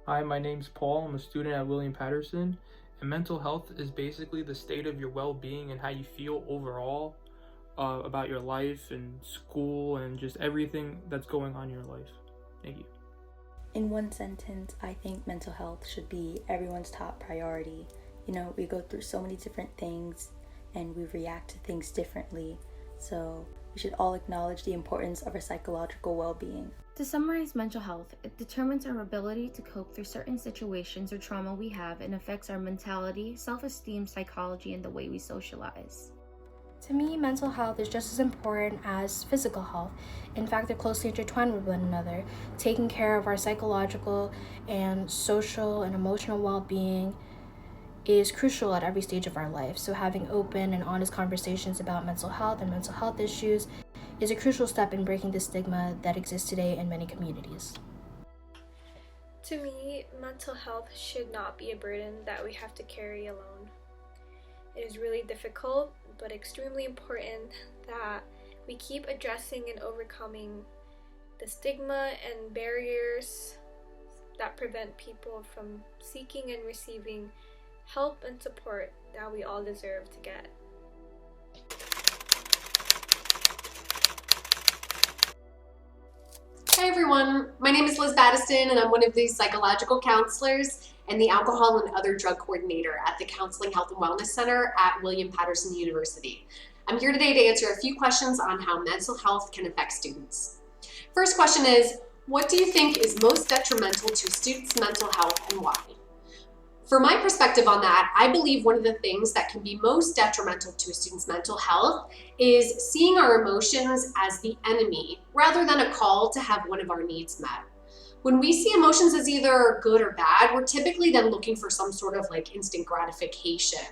Hi, my name's Paul. I'm a student at Paterson, and mental health is basically the state of your well-being and how you feel overall about your life and school and just everything that's going on in your life. Thank you. In one sentence, I think mental health should be everyone's top priority. We go through so many different things and we react to things differently. So we should all acknowledge the importance of our psychological well-being. To summarize mental health, it determines our ability to cope through certain situations or trauma we have and affects our mentality, self-esteem, psychology, and the way we socialize. To me, mental health is just as important as physical health. In fact, they're closely intertwined with one another. Taking care of our psychological and social and emotional well-being is crucial at every stage of our life. So having open and honest conversations about mental health and mental health issues is a crucial step in breaking the stigma that exists today in many communities. To me, mental health should not be a burden that we have to carry alone. It is really difficult, but extremely important that we keep addressing and overcoming the stigma and barriers that prevent people from seeking and receiving help and support that we all deserve to get. Hi everyone, my name is Battison and I'm one of the psychological counselors and the alcohol and other drug coordinator at the Counseling Health and Wellness Center at Paterson University. I'm here today to answer a few questions on how mental health can affect students. First question is, what do you think is most detrimental to a student's mental health and why? For my perspective on that, I believe one of the things that can be most detrimental to a student's mental health is seeing our emotions as the enemy rather than a call to have one of our needs met. When we see emotions as either good or bad, we're typically then looking for some sort of instant gratification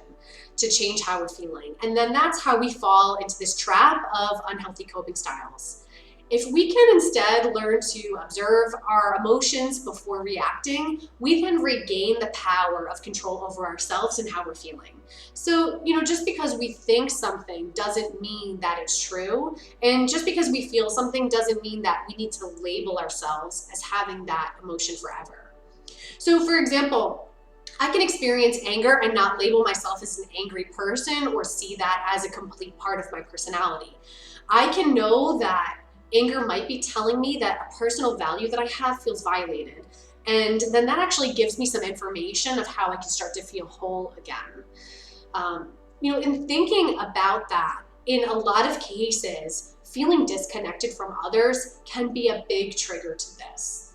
to change how we're feeling. And then that's how we fall into this trap of unhealthy coping styles. If we can instead learn to observe our emotions before reacting, we then regain the power of control over ourselves and how we're feeling. So, just because we think something doesn't mean that it's true. And just because we feel something doesn't mean that we need to label ourselves as having that emotion forever. So, for example, I can experience anger and not label myself as an angry person or see that as a complete part of my personality. I can know that anger might be telling me that a personal value that I have feels violated. And then that actually gives me some information of how I can start to feel whole again. In thinking about that, in a lot of cases, feeling disconnected from others can be a big trigger to this.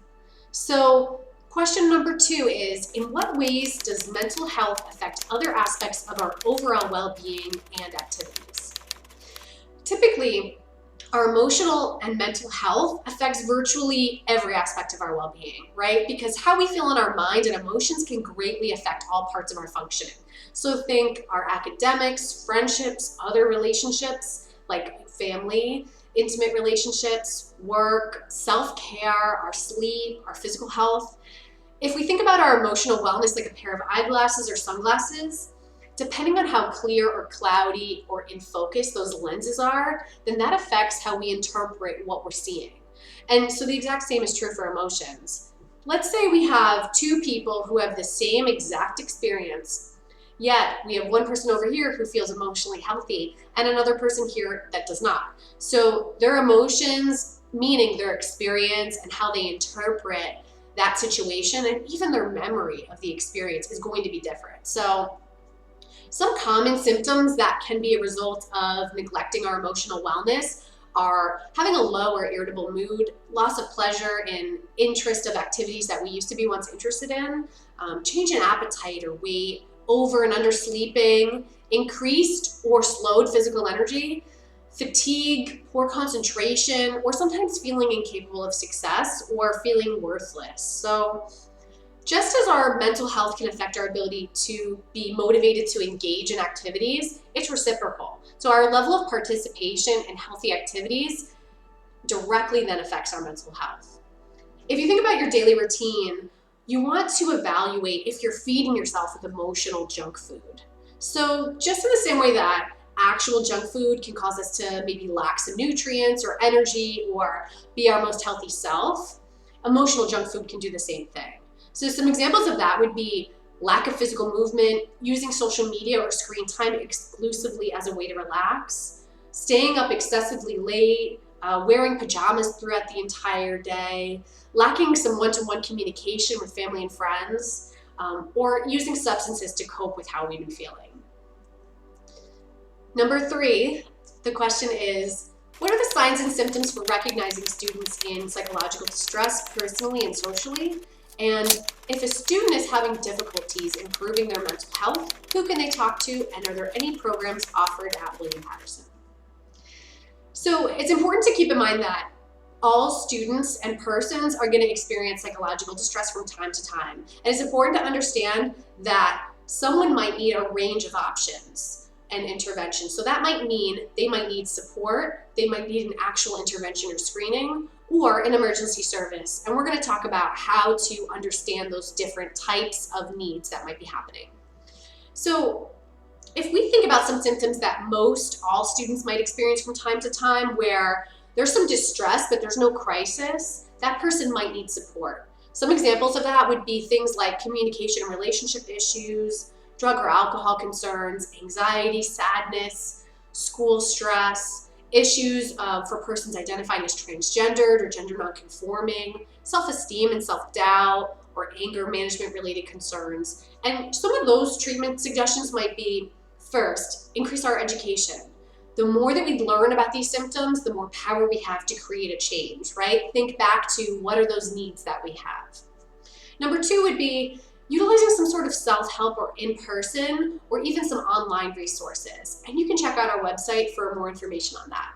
So question number 2 is, in what ways does mental health affect other aspects of our overall well-being and activities? Typically, our emotional and mental health affects virtually every aspect of our well-being, right? Because how we feel in our mind and emotions can greatly affect all parts of our functioning. So think our academics, friendships, other relationships like family, intimate relationships, work, self-care, our sleep, our physical health. If we think about our emotional wellness like a pair of eyeglasses or sunglasses, depending on how clear or cloudy or in focus those lenses are, then that affects how we interpret what we're seeing. And so the exact same is true for emotions. Let's say we have 2 people who have the same exact experience, yet we have one person over here who feels emotionally healthy and another person here that does not. So their emotions, meaning their experience and how they interpret that situation and even their memory of the experience is going to be different. So some common symptoms that can be a result of neglecting our emotional wellness are having a low or irritable mood, loss of pleasure in interest of activities that we used to be once interested in, change in appetite or weight, over and under sleeping, increased or slowed physical energy, fatigue, poor concentration, or sometimes feeling incapable of success or feeling worthless. So just as our mental health can affect our ability to be motivated to engage in activities, it's reciprocal. So our level of participation in healthy activities directly then affects our mental health. If you think about your daily routine, you want to evaluate if you're feeding yourself with emotional junk food. So just in the same way that actual junk food can cause us to maybe lack some nutrients or energy or be our most healthy self, emotional junk food can do the same thing. So some examples of that would be lack of physical movement, using social media or screen time exclusively as a way to relax, staying up excessively late, wearing pajamas throughout the entire day, lacking some one-to-one communication with family and friends, or using substances to cope with how we've been feeling. Number 3, the question is, what are the signs and symptoms for recognizing students in psychological distress personally and socially? And if a student is having difficulties improving their mental health, who can they talk to, and are there any programs offered at William Paterson? So it's important to keep in mind that all students and persons are going to experience psychological distress from time to time. And it's important to understand that someone might need a range of options and intervention. So that might mean they might need support, they might need an actual intervention or screening, or an emergency service. And we're going to talk about how to understand those different types of needs that might be happening. So if we think about some symptoms that most all students might experience from time to time, where there's some distress but there's no crisis, that person might need support. Some examples of that would be things like communication and relationship issues, drug or alcohol concerns, anxiety, sadness, school stress, issues for persons identifying as transgendered or gender nonconforming, self-esteem and self-doubt, or anger management related concerns. And some of those treatment suggestions might be, first, increase our education. The more that we learn about these symptoms, the more power we have to create a change, right? Think back to what are those needs that we have. Number 2 would be utilizing some sort of self-help or in-person or even some online resources. And you can check out our website for more information on that.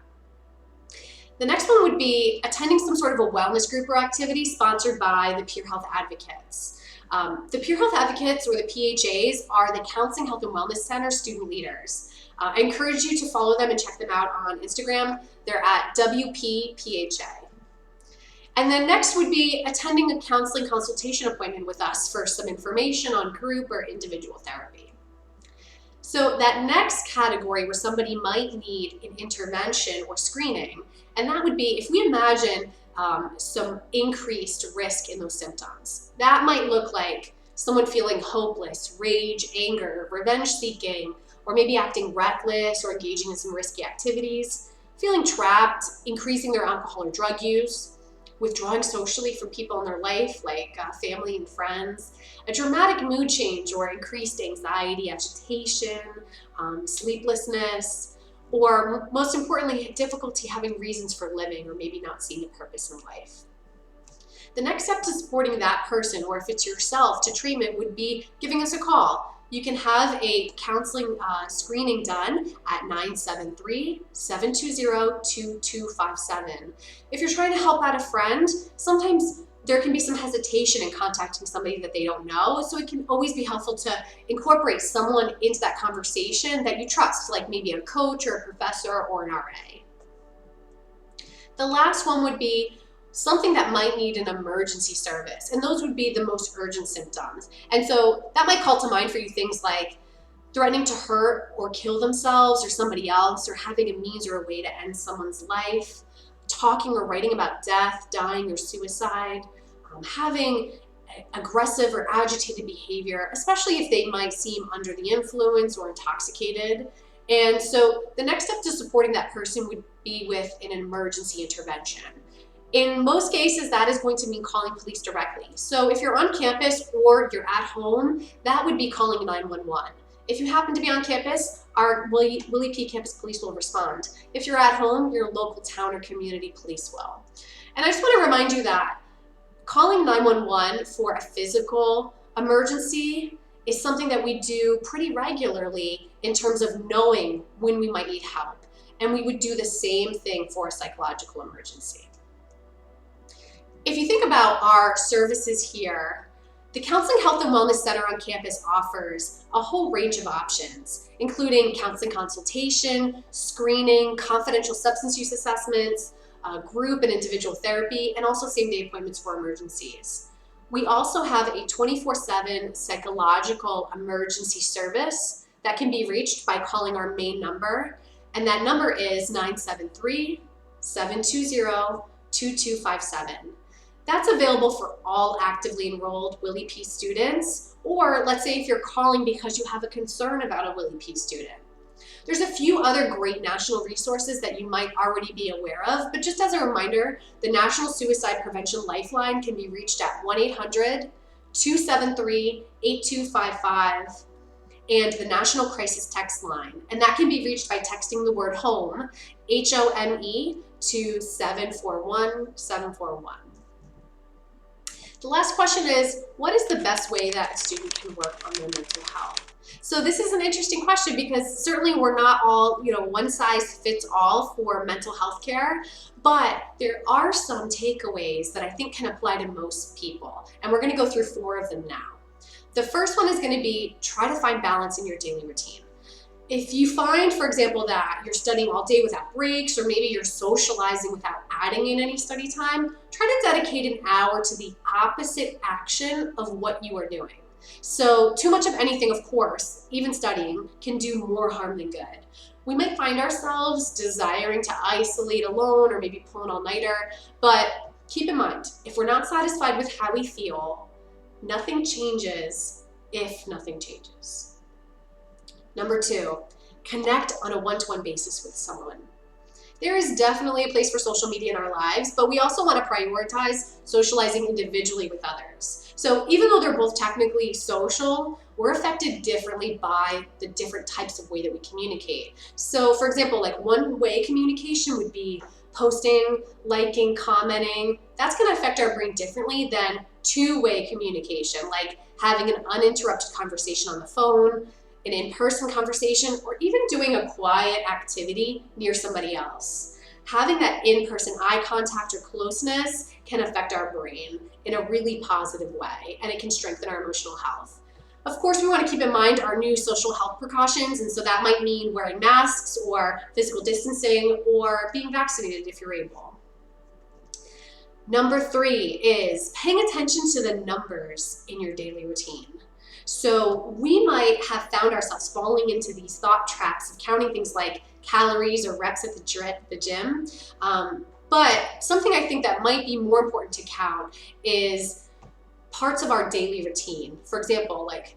The next one would be attending some sort of a wellness group or activity sponsored by the Peer Health Advocates. The Peer Health Advocates, or the PHAs, are the Counseling Health and Wellness Center student leaders. I encourage you to follow them and check them out on Instagram. They're at WPPHA. And then next would be attending a counseling consultation appointment with us for some information on group or individual therapy. So that next category where somebody might need an intervention or screening, and that would be if we imagine some increased risk in those symptoms. That might look like someone feeling hopeless, rage, anger, revenge seeking, or maybe acting reckless or engaging in some risky activities, feeling trapped, increasing their alcohol or drug use, withdrawing socially from people in their life, like family and friends, a dramatic mood change or increased anxiety, agitation, sleeplessness, or most importantly, difficulty having reasons for living or maybe not seeing a purpose in life. The next step to supporting that person, or if it's yourself, to treatment would be giving us a call. You can have a counseling screening done at 973-720-2257. If you're trying to help out a friend, sometimes there can be some hesitation in contacting somebody that they don't know, so it can always be helpful to incorporate someone into that conversation that you trust, like maybe a coach or a professor or an RA. The last one would be something that might need an emergency service, and those would be the most urgent symptoms. And so that might call to mind for you things like threatening to hurt or kill themselves or somebody else, or having a means or a way to end someone's life, talking or writing about death, dying, or suicide, having aggressive or agitated behavior, especially if they might seem under the influence or intoxicated. And so the next step to supporting that person would be with an emergency intervention. In most cases, that is going to mean calling police directly. So if you're on campus or you're at home, that would be calling 911. If you happen to be on campus, our Willie P. Campus Police will respond. If you're at home, your local town or community police will. And I just want to remind you that calling 911 for a physical emergency is something that we do pretty regularly in terms of knowing when we might need help. And we would do the same thing for a psychological emergency. If you think about our services here, the Counseling Health and Wellness Center on campus offers a whole range of options, including counseling consultation, screening, confidential substance use assessments, group and individual therapy, and also same-day appointments for emergencies. We also have a 24/7 psychological emergency service that can be reached by calling our main number, and that number is 973-720-2257. That's available for all actively enrolled Willie P students, or let's say if you're calling because you have a concern about a Willie P student. There's a few other great national resources that you might already be aware of, but just as a reminder, the National Suicide Prevention Lifeline can be reached at 1-800-273-8255, and the National Crisis Text Line. And that can be reached by texting the word HOME, HOME, to 741-741. The last question is, what is the best way that a student can work on their mental health? So this is an interesting question because certainly we're not all, one size fits all for mental health care, but there are some takeaways that I think can apply to most people. And we're going to go through 4 of them now. The first one is going to be try to find balance in your daily routine. If you find, for example, that you're studying all day without breaks, or maybe you're socializing without adding in any study time, try to dedicate an hour to the opposite action of what you are doing. So too much of anything, of course, even studying, can do more harm than good. We might find ourselves desiring to isolate alone or maybe pull an all-nighter, but keep in mind, if we're not satisfied with how we feel, nothing changes if nothing changes. Number 2, connect on a one-to-one basis with someone. There is definitely a place for social media in our lives, but we also want to prioritize socializing individually with others. So even though they're both technically social, we're affected differently by the different types of way that we communicate. So for example, like one-way communication would be posting, liking, commenting. That's going to affect our brain differently than two-way communication, like having an uninterrupted conversation on the phone, an in-person conversation, or even doing a quiet activity near somebody else. Having that in-person eye contact or closeness can affect our brain in a really positive way, and it can strengthen our emotional health. Of course, we want to keep in mind our new social health precautions, and so that might mean wearing masks or physical distancing or being vaccinated if you're able. Number 3 is paying attention to the numbers in your daily routine. So we might have found ourselves falling into these thought traps of counting things like calories or reps at the gym. But something I think that might be more important to count is parts of our daily routine. For example, like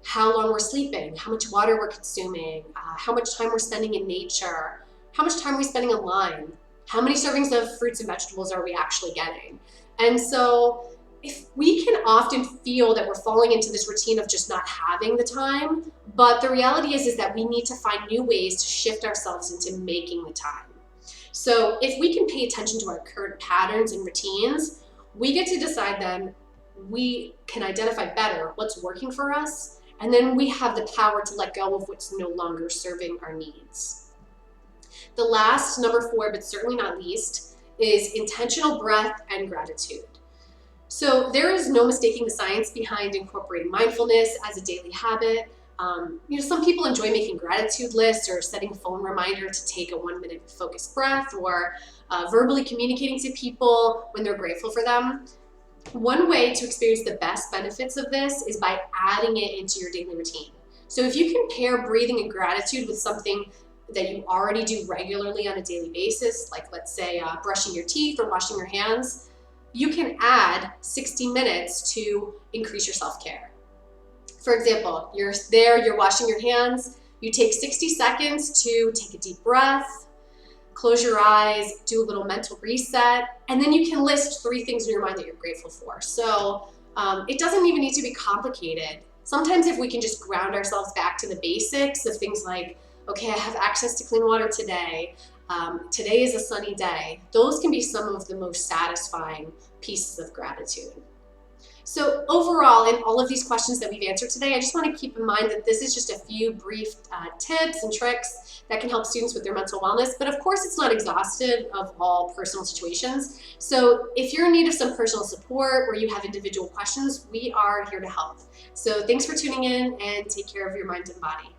how long we're sleeping, how much water we're consuming, how much time we're spending in nature, how much time we're spending online, how many servings of fruits and vegetables are we actually getting. And so if we can often feel that we're falling into this routine of just not having the time, but the reality is that we need to find new ways to shift ourselves into making the time. So if we can pay attention to our current patterns and routines, we get to decide then, we can identify better what's working for us, and then we have the power to let go of what's no longer serving our needs. The last, number 4, but certainly not least, is intentional breath and gratitude. So there is no mistaking the science behind incorporating mindfulness as a daily habit. Some people enjoy making gratitude lists or setting a phone reminder to take a 1-minute focused breath, or verbally communicating to people when they're grateful for them. One way to experience the best benefits of this is by adding it into your daily routine. So if you can pair breathing and gratitude with something that you already do regularly on a daily basis, like let's say brushing your teeth or washing your hands, you can add 60 minutes to increase your self-care. For example, you're washing your hands, you take 60 seconds to take a deep breath, close your eyes, do a little mental reset, and then you can list 3 things in your mind that you're grateful for. So it doesn't even need to be complicated. Sometimes if we can just ground ourselves back to the basics of things like, okay, I have access to clean water today, today is a sunny day, those can be some of the most satisfying pieces of gratitude. So overall, in all of these questions that we've answered today, I just want to keep in mind that this is just a few brief tips and tricks that can help students with their mental wellness, but of course it's not exhaustive of all personal situations. So if you're in need of some personal support or you have individual questions, we are here to help. So thanks for tuning in, and take care of your mind and body.